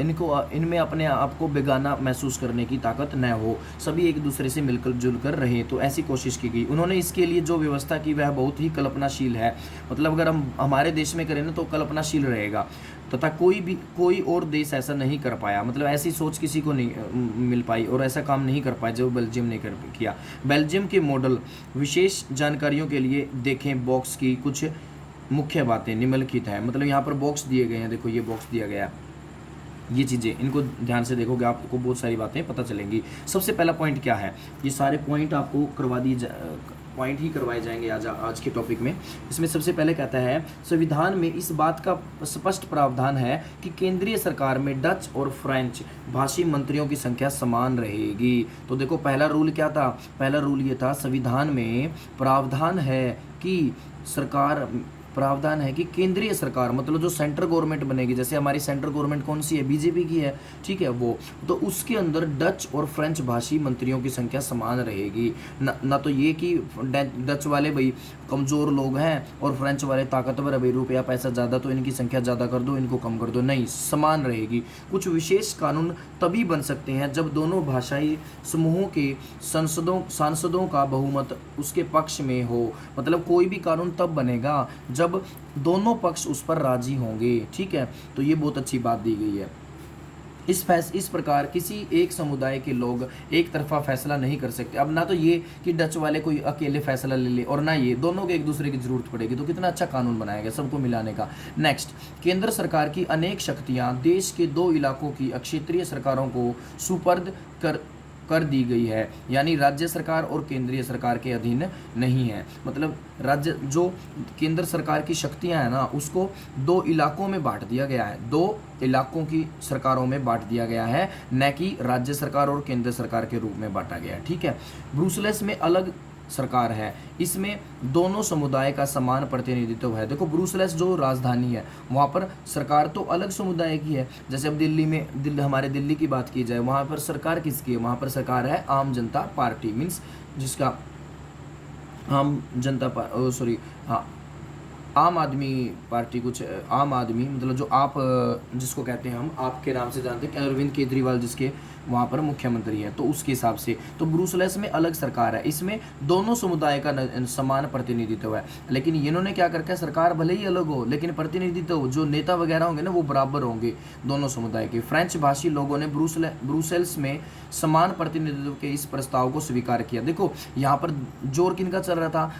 इनमें अपने आप को बेगाना महसूस करने की ताकत न हो, सभी एक दूसरे से मिलकर जुलकर रहें। तो ऐसी कोशिश की गई। उन्होंने इसके लिए जो व्यवस्था की वह बहुत ही कल्पनाशील है। मतलब अगर हम हमारे देश में करें ना तो कल्पनाशील रहेगा, तथा कोई और देश ऐसा नहीं कर पाया। मतलब ऐसी सोच किसी को नहीं मिल पाई और ऐसा काम नहीं कर पाया जो बेल्जियम ने किया। बेल्जियम के मॉडल, विशेष जानकारियों के लिए देखें बॉक्स की कुछ मुख्य बातें निम्नलिखित है। मतलब यहाँ पर बॉक्स दिए गए हैं, देखो ये बॉक्स दिया गया है, ये चीज़ें इनको ध्यान से देखोगे आपको बहुत सारी बातें पता चलेंगी। सबसे पहला पॉइंट क्या है, ये सारे पॉइंट आपको पॉइंट ही करवाए जाएंगे आज के टॉपिक में। इसमें सबसे पहले कहता है, संविधान में इस बात का स्पष्ट प्रावधान है कि केंद्रीय सरकार में डच और फ्रेंच भाषी मंत्रियों की संख्या समान रहेगी। तो देखो पहला रूल क्या था, पहला रूल ये था, संविधान में प्रावधान है कि केंद्रीय सरकार, मतलब जो सेंट्रल गवर्नमेंट बनेगी, जैसे हमारी सेंट्रल गवर्नमेंट कौन सी है, बीजेपी की है, ठीक है, वो तो उसके अंदर डच और फ्रेंच भाषी मंत्रियों की संख्या समान रहेगी। ना तो ये कि डच वाले भाई कमज़ोर लोग हैं और फ्रेंच वाले ताकतवर है, भाई रुपया पैसा ज़्यादा तो इनकी संख्या ज़्यादा कर दो, इनको कम कर दो, नहीं, समान रहेगी। कुछ विशेष कानून तभी बन सकते हैं जब दोनों भाषाई समूहों के सांसदों का बहुमत उसके पक्ष में हो। मतलब कोई भी कानून तब बनेगा जब दोनों पक्ष उस पर राजी होंगे, ठीक है। तो ये बहुत अच्छी बात दी गई है। इस प्रकार किसी एक समुदाय के लोग एक तरफा फैसला नहीं कर सकते। अब ना तो ये कि डच वाले कोई अकेले फैसला ले ले और ना ये, दोनों के एक दूसरे की जरूरत पड़ेगी। तो कितना अच्छा कानून बनाया गया सबको मिलाने का। नेक्स्ट, केंद्र सरकार की अनेक शक्तियां देश के 2 इलाकों की क्षेत्रीय सरकारों को सुपर्द कर दी गई है, यानी राज्य सरकार और केंद्रीय सरकार के अधीन नहीं है। मतलब राज्य जो केंद्र सरकार की शक्तियां हैं ना, उसको दो इलाकों में बांट दिया गया है, दो इलाकों की सरकारों में बांट दिया गया है, न कि राज्य सरकार और केंद्र सरकार के रूप में बांटा गया है। ठीक है, ब्रुसेल्स में अलग सरकार है, इसमें दोनों समुदाय का समान प्रतिनिधित्व है। देखो ब्रुसेल्स जो राजधानी है वहाँ पर सरकार तो अलग समुदाय की है। जैसे अब दिल्ली में हमारे दिल्ली की बात की जाए, वहाँ पर सरकार किसकी है? वहाँ पर सरकार है आम जनता पार्टी, मीन्स जिसका आम जनता सॉरी हाँ आम आदमी पार्टी, कुछ आम आदमी मतलब जो आप जिसको कहते हैं हम आपके नाम से जानते हैं, अरविंद केजरीवाल जिसके वहाँ पर मुख्यमंत्री है, तो उसके हिसाब से तो ब्रुसेल्स में अलग सरकार है, इसमें दोनों समुदाय का समान प्रतिनिधित्व है। लेकिन इन्होंने क्या करके, सरकार भले ही अलग हो लेकिन प्रतिनिधित्व जो नेता वगैरह होंगे ना वो बराबर होंगे दोनों समुदाय के। फ्रेंच भाषी लोगों ने ब्रुसेल्स में समान प्रतिनिधित्व के इस प्रस्ताव को स्वीकार किया। देखो यहाँ पर जोर किनका चल रहा था?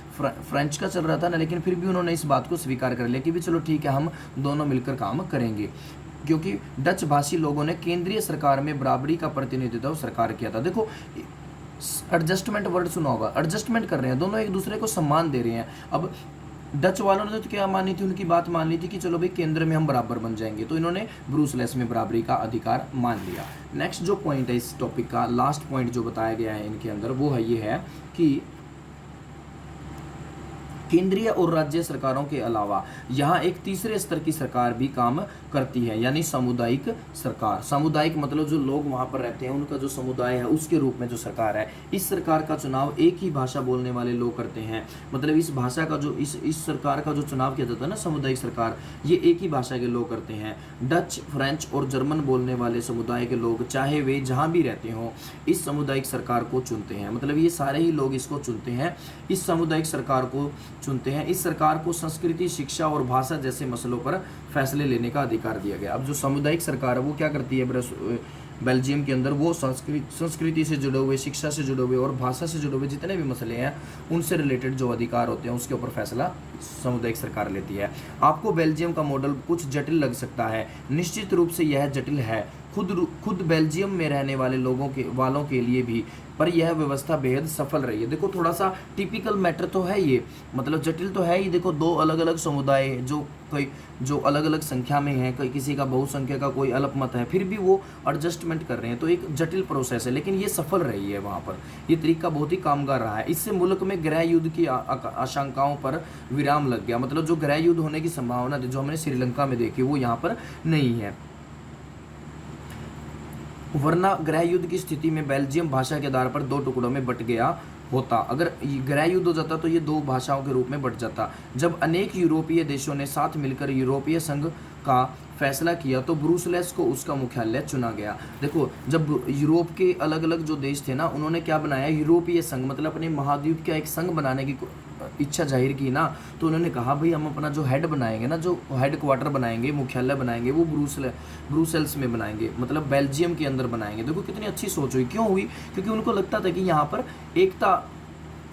फ्रेंच का चल रहा था ना, लेकिन फिर भी उन्होंने इस बात को स्वीकार कर लिया कि भी चलो ठीक है, हम दोनों मिलकर काम करेंगे, क्योंकि डच भाषी लोगों ने केंद्रीय सरकार में बराबरी का प्रतिनिधित्व सरकार किया था। देखो एडजस्टमेंट वर्ड सुना होगा, एडजस्टमेंट कर रहे हैं, दोनों एक दूसरे को सम्मान दे रहे हैं। अब डच वालों ने तो क्या मानी थी, उनकी बात मान ली थी कि चलो भाई केंद्र में हम बराबर बन जाएंगे, तो इन्होंने ब्रुसेल्स में बराबरी का अधिकार मान लिया। नेक्स्ट जो पॉइंट है इस टॉपिक का, लास्ट पॉइंट जो बताया गया है इनके अंदर, वो है ये है कि केंद्रीय और राज्य सरकारों के अलावा यहाँ एक तीसरे स्तर की सरकार भी काम करती है, यानी सामुदायिक सरकार। सामुदायिक मतलब जो लोग वहाँ पर रहते हैं उनका जो समुदाय है उसके रूप में जो सरकार है, इस सरकार का चुनाव एक ही भाषा बोलने वाले लोग करते हैं। मतलब इस भाषा का जो इस सरकार का जो चुनाव किया जाता है ना, सामुदायिक सरकार, ये एक ही भाषा के लोग करते हैं। डच, फ्रेंच और जर्मन बोलने वाले समुदाय के लोग चाहे वे जहाँ भी रहते हों इस सामुदायिक सरकार को चुनते हैं। मतलब ये सारे ही लोग इसको चुनते हैं, इस सामुदायिक सरकार को चुनते हैं। इस सरकार को संस्कृति, शिक्षा और भाषा जैसे मसलों पर फैसले लेने का अधिकार दिया गया। अब जो सामुदायिक सरकार है वो क्या करती है बेल्जियम के अंदर, वो संस्कृति से जुड़े हुए, शिक्षा से जुड़े हुए और भाषा से जुड़े हुए जितने भी मसले हैं उनसे रिलेटेड जो अधिकार होते हैं उसके ऊपर फैसला सामुदायिक सरकार लेती है। आपको बेल्जियम का मॉडल कुछ जटिल लग सकता है, निश्चित रूप से यह जटिल है खुद बेल्जियम में रहने वाले वालों के लिए भी, पर यह व्यवस्था बेहद सफल रही है। देखो थोड़ा सा टिपिकल मैटर तो है ये, मतलब जटिल तो है ही। देखो दो अलग अलग समुदाय जो अलग अलग संख्या में है, कोई किसी का बहुसंख्या का कोई अल्पमत है, फिर भी वो एडजस्टमेंट कर रहे हैं, तो एक जटिल प्रोसेस है, लेकिन ये सफल रही है। वहाँ पर ये तरीका बहुत ही कामगार रहा है। इससे मुल्क में गृह युद्ध की आशंकाओं पर विराम लग गया। मतलब जो गृह युद्ध होने की संभावना थी जो हमने श्रीलंका में देखी वो यहाँ पर नहीं है, वरना गृह युद्ध की स्थिति में बेल्जियम भाषा के आधार पर दो टुकड़ों में बट गया होता। अगर गृह युद्ध हो जाता तो ये दो भाषाओं के रूप में बट जाता। जब अनेक यूरोपीय देशों ने साथ मिलकर यूरोपीय संघ का फैसला किया तो ब्रुसेल्स को उसका मुख्यालय चुना गया। देखो जब यूरोप के अलग अलग जो देश थे ना, उन्होंने क्या बनाया, यूरोपीय संघ, मतलब अपने महाद्वीप का एक संघ बनाने की इच्छा जाहिर की ना, तो उन्होंने कहा भाई हम अपना जो हेड बनाएंगे ना, जो हेड क्वार्टर बनाएंगे, मुख्यालय बनाएंगे, वो ब्रुसेल्स में बनाएंगे, मतलब बेल्जियम के अंदर बनाएंगे। देखो कितनी अच्छी सोच हुई, क्यों हुई? क्योंकि उनको लगता था कि यहाँ पर एकता,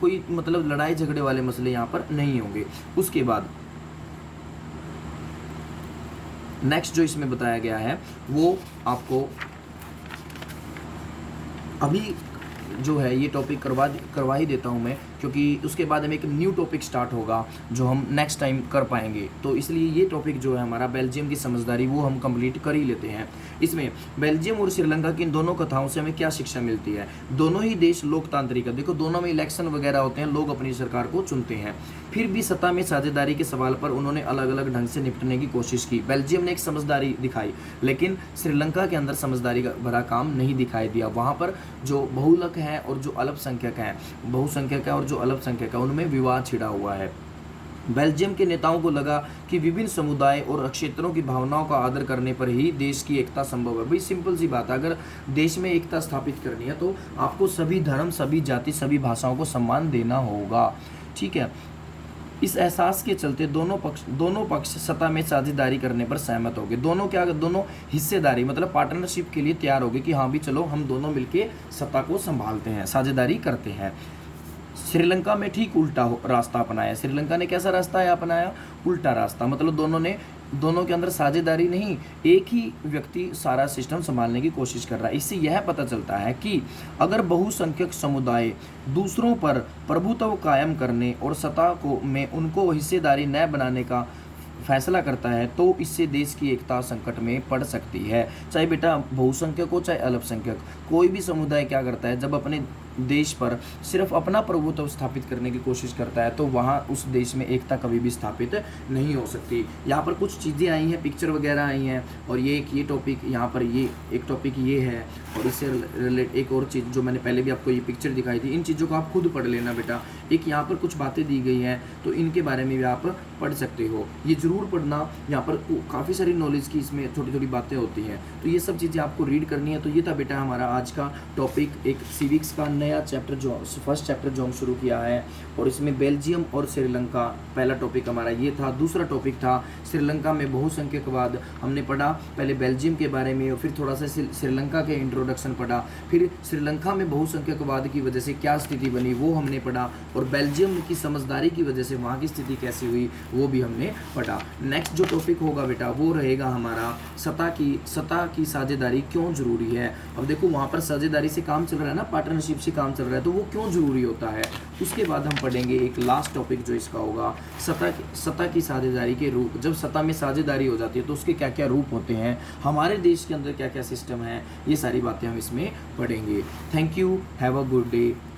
कोई मतलब लड़ाई झगड़े वाले मसले यहाँ पर नहीं होंगे। उसके बाद नेक्स्ट जो इसमें बताया गया है वो आपको अभी जो है ये टॉपिक करवा ही देता हूँ मैं, क्योंकि उसके बाद हमें एक न्यू टॉपिक स्टार्ट होगा जो हम नेक्स्ट टाइम कर पाएंगे। तो इसलिए ये टॉपिक जो है हमारा बेल्जियम की समझदारी, वो हम कंप्लीट कर ही लेते हैं। इसमें बेल्जियम और श्रीलंका की इन दोनों कथाओं से हमें क्या शिक्षा मिलती है? दोनों ही देश लोकतांत्रिक है। देखो दोनों में इलेक्शन वगैरह होते हैं, लोग अपनी सरकार को चुनते हैं, फिर भी सत्ता में साझेदारी के सवाल पर उन्होंने अलग अलग ढंग से निपटने की कोशिश की। बेल्जियम ने एक समझदारी दिखाई, लेकिन श्रीलंका के अंदर समझदारी का भरा काम नहीं दिखाई दिया। वहाँ पर जो बहुलक है और जो अल्पसंख्यक हैं, बहुसंख्यक है और जो अल्पसंख्यक है, उनमें विवाद छिड़ा हुआ है। बेल्जियम के नेताओं को लगा कि विभिन्न समुदाय और क्षेत्रों की भावनाओं का आदर करने पर ही देश की एकता संभव है। भाई सिंपल सी बात है, अगर देश में एकता स्थापित करनी है तो आपको सभी धर्म, सभी जाति, सभी भाषाओं को सम्मान देना होगा। ठीक है, इस एहसास के चलते दोनों पक्ष सत्ता में साझेदारी करने पर सहमत हो गए। दोनों हिस्सेदारी मतलब पार्टनरशिप के लिए तैयार हो गए कि हाँ भी चलो हम दोनों मिलके सत्ता को संभालते हैं, साझेदारी करते हैं। श्रीलंका में ठीक उल्टा रास्ता अपनाया। श्रीलंका ने कैसा रास्ता अपनाया? उल्टा रास्ता। मतलब दोनों ने दोनों के अंदर साझेदारी नहीं, एक ही व्यक्ति सारा सिस्टम संभालने की कोशिश कर रहा है। इससे यह पता चलता है कि अगर बहुसंख्यक समुदाय दूसरों पर प्रभुत्व कायम करने और सत्ता को में उनको हिस्सेदारी न बनाने का फैसला करता है तो इससे देश की एकता संकट में पड़ सकती है। चाहे बेटा बहुसंख्यक हो चाहे अल्पसंख्यक, कोई भी समुदाय क्या करता है, जब अपने देश पर सिर्फ अपना प्रभुत्व स्थापित करने की कोशिश करता है तो वहाँ उस देश में एकता कभी भी स्थापित नहीं हो सकती। यहाँ पर कुछ चीज़ें आई हैं, पिक्चर वगैरह आई हैं, और ये टॉपिक यहाँ पर ये एक टॉपिक ये है, और इससे रिलेट एक और चीज़ जो मैंने पहले भी आपको ये पिक्चर दिखाई थी, इन चीज़ों को आप खुद पढ़ लेना बेटा। एक यहाँ पर कुछ बातें दी गई हैं तो इनके बारे में भी आप पढ़ सकते हो, ये ज़रूर पढ़ना। यहाँ पर काफ़ी सारी नॉलेज की इसमें छोटी छोटी बातें होती हैं, तो ये सब चीज़ें आपको रीड करनी है। तो ये था बेटा हमारा आज का टॉपिक, एक सिविक्स का नया चैप्टर जो फर्स्ट चैप्टर जो हम शुरू किया है, और इसमें बेल्जियम और श्रीलंका पहला टॉपिक हमारा ये था। दूसरा टॉपिक था श्रीलंका में बहुसंख्यकवाद, हमने पढ़ा पहले बेल्जियम के बारे में, और फिर थोड़ा सा श्रीलंका के इंट्रोडक्शन पढ़ा, फिर श्रीलंका में बहुसंख्यकवाद की वजह से क्या स्थिति बनी वो हमने पढ़ा, और बेल्जियम की समझदारी की वजह से वहाँ की स्थिति कैसी हुई वो भी हमने पढ़ा। नेक्स्ट जो टॉपिक होगा बेटा वो रहेगा हमारा सत्ता की साझेदारी क्यों जरूरी है। अब देखो वहाँ पर साझेदारी से काम चल रहा है ना, पार्टनरशिप से काम चल रहा है, तो वो क्यों जरूरी होता है। उसके बाद हम पढ़ेंगे एक लास्ट टॉपिक जो इसका होगा सत्ता की साझेदारी के रूप। जब सत्ता में साझेदारी हो जाती है तो उसके क्या क्या रूप होते हैं, हमारे देश के अंदर क्या क्या सिस्टम है, ये सारी बातें हम इसमें पढ़ेंगे। Thank you, have a good day.